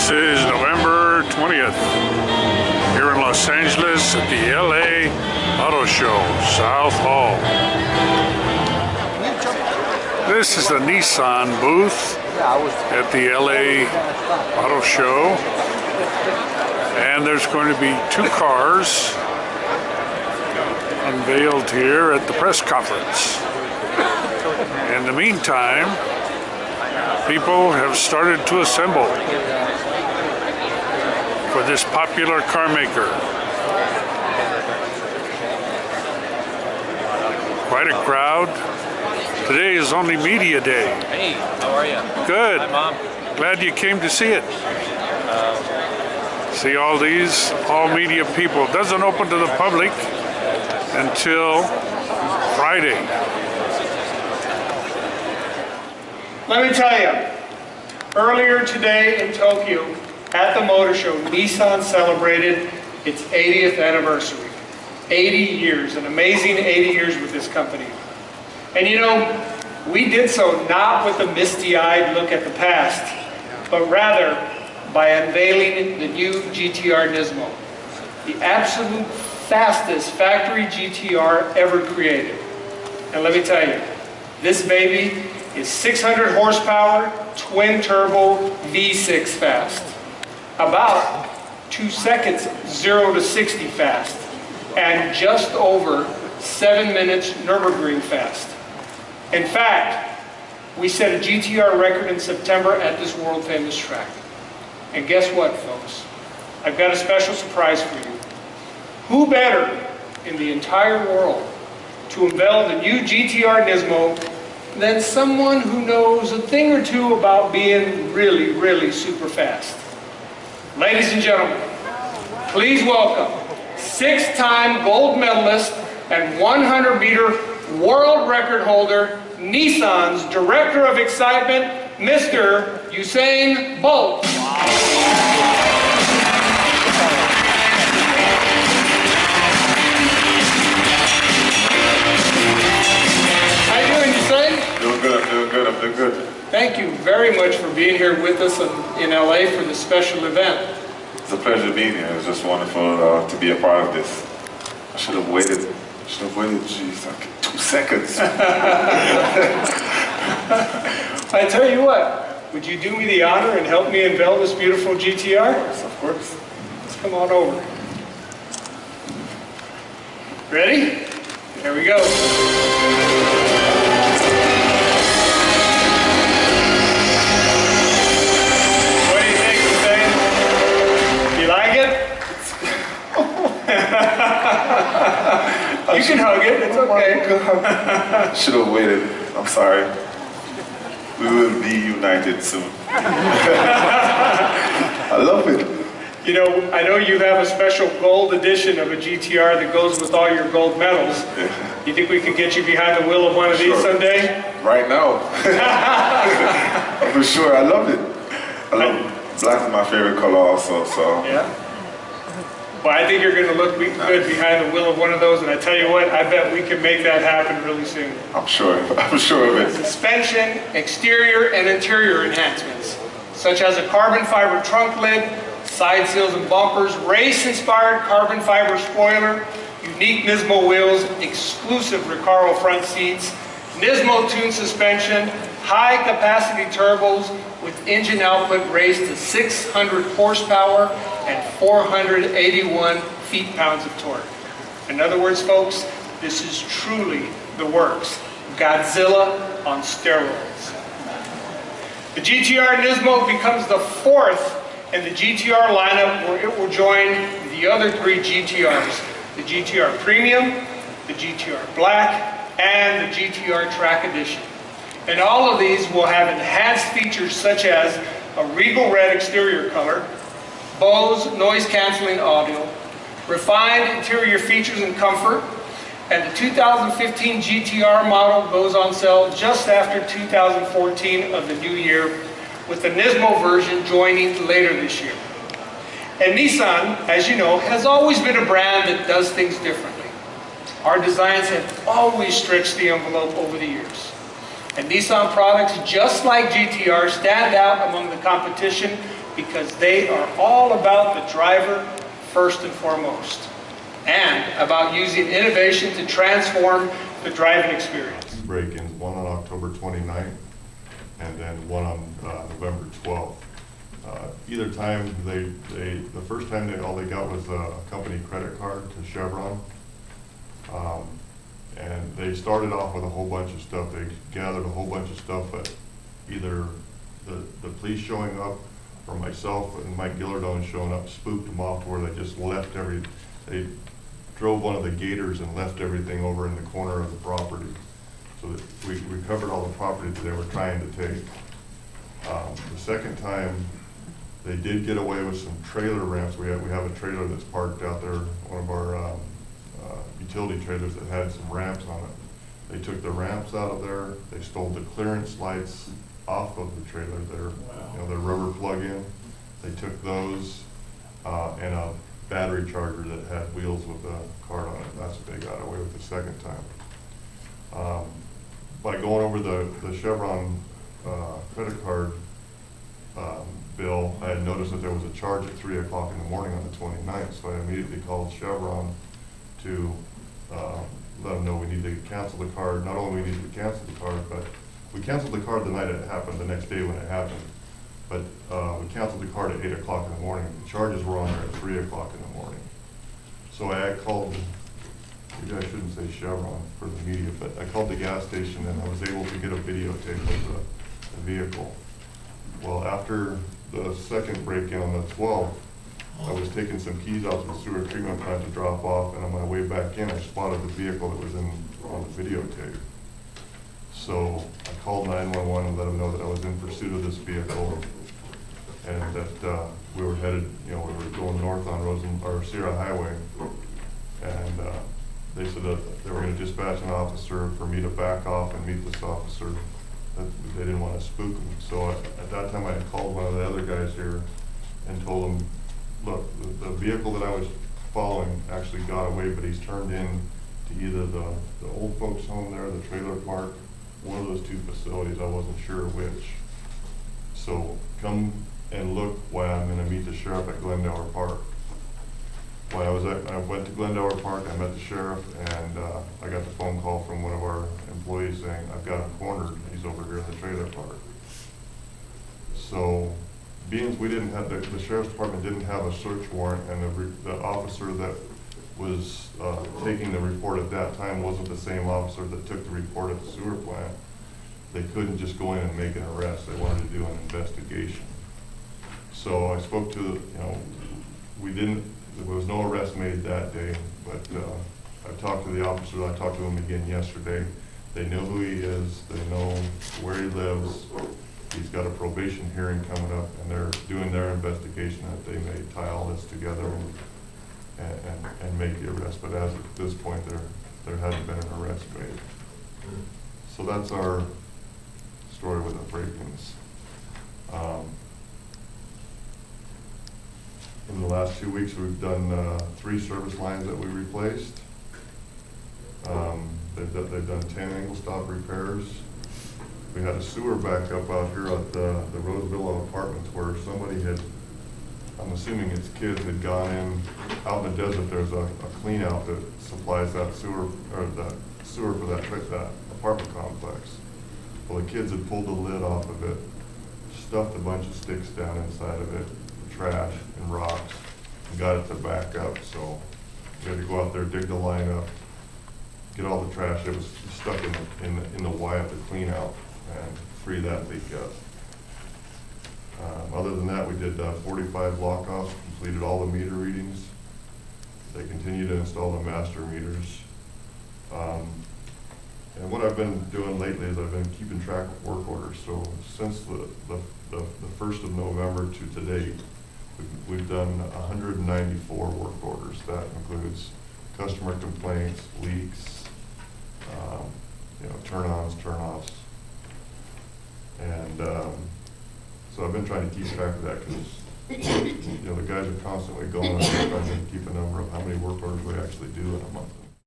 This is November 20th here in Los Angeles at the LA Auto Show, South Hall. This is the Nissan booth at the LA Auto Show, and there's going to be 2 cars unveiled here at the press conference. In the meantime, people have started to assemble for this popular car maker. Quite a crowd. Today is only media day. Hey, how are you? Good. Hi, Mom. Glad you came to see it. See all these, all media people. It doesn't open to the public until Friday. Let me tell you, earlier today in Tokyo at the motor show, Nissan celebrated its 80th anniversary. 80 years, an amazing 80 years with this company. And you know, we did so not with a misty-eyed look at the past, but rather by unveiling the new GTR Mismo, the absolute fastest factory GTR ever created. And let me tell you, this baby is 600 horsepower, twin turbo, V6 fast. About 2 seconds, 0 to 60 fast. And just over 7 minutes Nürburgring fast. In fact, we set a GTR record in September at this world famous track. And guess what, folks? I've got a special surprise for you. Who better in the entire world to unveil the new GTR Mismo than someone who knows a thing or two about being really, really super fast? Ladies and gentlemen, please welcome 6-time gold medalist and 100-meter world record holder, Nissan's Director of Excitement, Mr. Usain Bolt. I'm doing good. Thank you very much for being here with us in LA for this special event. It's a pleasure being here. It's just wonderful to be a part of this. I should have waited, geez, like 2 seconds. I tell you what, would you do me the honor and help me unveil this beautiful GTR? Of course. Let's come on over. Ready? There we go. You can hug it, it's okay. Should have waited. I'm sorry. We will be united soon. I love it. You know, I know you have a special gold edition of a GTR that goes with all your gold medals. Yeah. You think we could get you behind the wheel of one of these someday? Right now. For sure, I love it. I love black is my favorite color also, so. Yeah. Well, I think you're going to look good behind the wheel of one of those, and I tell you what, I bet we can make that happen really soon. I'm sure of it. Suspension, exterior, and interior enhancements, such as a carbon fiber trunk lid, side seals and bumpers, race-inspired carbon fiber spoiler, unique Nismo wheels, exclusive Recaro front seats, Nismo-tuned suspension, high-capacity turbos with engine output raised to 600 horsepower and 481 feet-pounds of torque. In other words, folks, this is truly the works. Godzilla on steroids. The GTR Nismo becomes the 4th in the GTR lineup, where it will join the other 3 GTRs, the GTR Premium, the GTR Black, and the GTR Track Edition. And all of these will have enhanced features such as a regal red exterior color, Bose noise-canceling audio, refined interior features and comfort, and the 2015 GTR model goes on sale just after 2014 of the new year, with the Nismo version joining later this year. And Nissan, as you know, has always been a brand that does things differently. Our designs have always stretched the envelope over the years. And Nissan products, just like GTR, stand out among the competition because they are all about the driver first and foremost, and about using innovation to transform the driving experience. Two break-ins, one on October 29th and then one on November 12th. Either time, the first time all they got was a company credit card to Chevron. And they started off with a whole bunch of stuff. They gathered a whole bunch of stuff, but either the police showing up or myself and Mike Gillardone showing up spooked them off to where they just left they drove one of the gators and left everything over in the corner of the property. So that we recovered all the property that they were trying to take. The second time, they did get away with some trailer ramps. We have a trailer that's parked out there, one of our utility trailers that had some ramps on it. They took the ramps out of there. They stole the clearance lights off of the trailer there. Wow. You know, the rubber plug-in. They took those and a battery charger that had wheels with a card on it. That's what they got away with the second time. By going over the Chevron credit card bill, I had noticed that there was a charge at 3 o'clock in the morning on the 29th, so I immediately called Chevron to let them know we need to cancel the card. Not only we need to cancel the card, but we canceled the card the night it happened, the next day when it happened. But we canceled the card at 8 o'clock in the morning. The charges were on there at 3 o'clock in the morning. So I called, maybe I shouldn't say Chevron for the media, but I called the gas station and I was able to get a videotape of the vehicle. Well, after the second break-in on the 12th, I was taking some keys out to the sewer treatment plant to drop off, and on my way back in, I spotted the vehicle that was on the videotape. So I called 911 and let them know that I was in pursuit of this vehicle, and that we were headed, we were going north on Sierra Highway, and they said that they were going to dispatch an officer for me to back off and meet this officer. That they didn't want to spook him. So at that time, I had called one of the other guys here and told him, look, the vehicle that I was following actually got away, but he's turned in to either the old folks home there, the trailer park, one of those two facilities. I wasn't sure which. So come and look while I'm going to meet the sheriff at Glendower Park. While I went to Glendower Park, I met the sheriff, and I got the phone call from one of our employees saying, I've got him cornered. He's over here in the trailer park. So, being we didn't have, the sheriff's department didn't have a search warrant, and the officer that was taking the report at that time wasn't the same officer that took the report at the sewer plant, they couldn't just go in and make an arrest. They wanted to do an investigation. So I spoke to, there was no arrest made that day, but I talked to the officer. I talked to him again yesterday. They know who he is. They know where he lives. He's got a probation hearing coming up, and they're doing their investigation that they may tie all this together and make the arrest. But as at this point, there hasn't been an arrest made. So that's our story with the break-ins. In the last 2 weeks, we've done 3 service lines that we replaced. They've done 10 angle stop repairs. We had a sewer backup out here at the Roseville apartments where somebody had, I'm assuming it's kids, had gone in. Out in the desert, there's a clean out that supplies that sewer, or the sewer for that apartment complex. Well, the kids had pulled the lid off of it, stuffed a bunch of sticks down inside of it, trash and rocks, and got it to back up. So we had to go out there, dig the line up, get all the trash that was stuck in the Y of the clean out, and free that leak up. Other than that, we did 45 block-offs, completed all the meter readings. They continue to install the master meters. And what I've been doing lately is I've been keeping track of work orders. So since the 1st of November to today, we've done 194 work orders. That includes customer complaints, leaks, turn-ons, turn-offs. And so I've been trying to keep track of that because the guys are constantly going and trying to keep a number of how many work orders we actually do in a month.